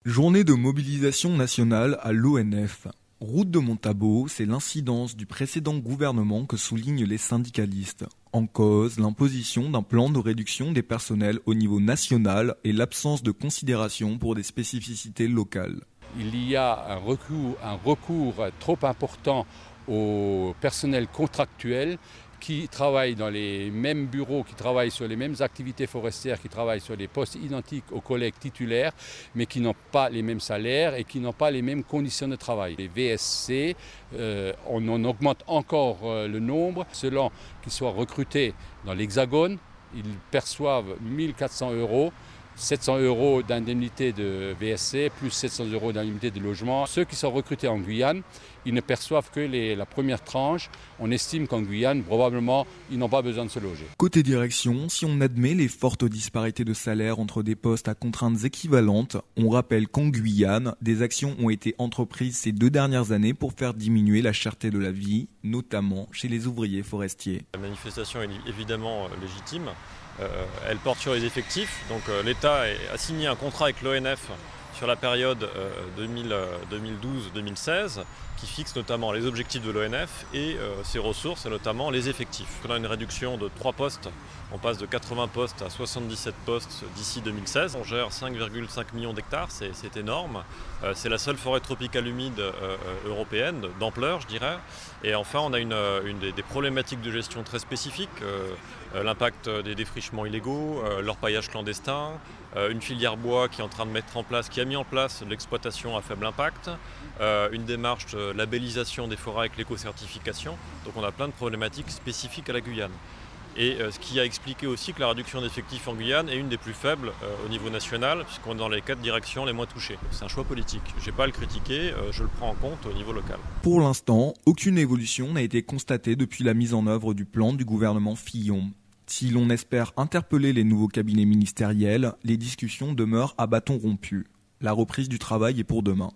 Journée de mobilisation nationale à l'ONF. Route de Montabo, c'est l'incidence du précédent gouvernement que soulignent les syndicalistes. En cause, l'imposition d'un plan de réduction des personnels au niveau national et l'absence de considération pour des spécificités locales. Il y a un recours trop important au personnel contractuel qui travaillent dans les mêmes bureaux, qui travaillent sur les mêmes activités forestières, qui travaillent sur des postes identiques aux collègues titulaires, mais qui n'ont pas les mêmes salaires et qui n'ont pas les mêmes conditions de travail. Les VSC, on en augmente encore le nombre. Selon qu'ils soient recrutés dans l'Hexagone, ils perçoivent 1 400 €. 700 € d'indemnité de VSC, plus 700 € d'indemnité de logement. Ceux qui sont recrutés en Guyane, ils ne perçoivent que la première tranche. On estime qu'en Guyane, probablement, ils n'ont pas besoin de se loger. Côté direction, si on admet les fortes disparités de salaire entre des postes à contraintes équivalentes, on rappelle qu'en Guyane, des actions ont été entreprises ces 2 dernières années pour faire diminuer la cherté de la vie, notamment chez les ouvriers forestiers. La manifestation est évidemment légitime. Elle porte sur les effectifs. Donc l'État a signé un contrat avec l'ONF sur la période 2012-2016 qui fixe notamment les objectifs de l'ONF et ses ressources et notamment les effectifs. On a une réduction de 3 postes, on passe de 80 postes à 77 postes d'ici 2016. On gère 5,5 millions d'hectares, c'est énorme. C'est la seule forêt tropicale humide européenne d'ampleur, je dirais. Et enfin, on a des problématiques de gestion très spécifiques. L'impact des défrichements illégaux, l'orpaillage clandestin, une filière bois qui est en train de qui a mis en place l'exploitation à faible impact, une démarche de labellisation des forêts avec l'éco-certification. Donc on a plein de problématiques spécifiques à la Guyane. Et ce qui a expliqué aussi que la réduction d'effectifs en Guyane est une des plus faibles au niveau national, puisqu'on est dans les 4 directions les moins touchées. C'est un choix politique. Je n'ai pas à le critiquer, je le prends en compte au niveau local. Pour l'instant, aucune évolution n'a été constatée depuis la mise en œuvre du plan du gouvernement Fillon. Si l'on espère interpeller les nouveaux cabinets ministériels, les discussions demeurent à bâton rompu. La reprise du travail est pour demain.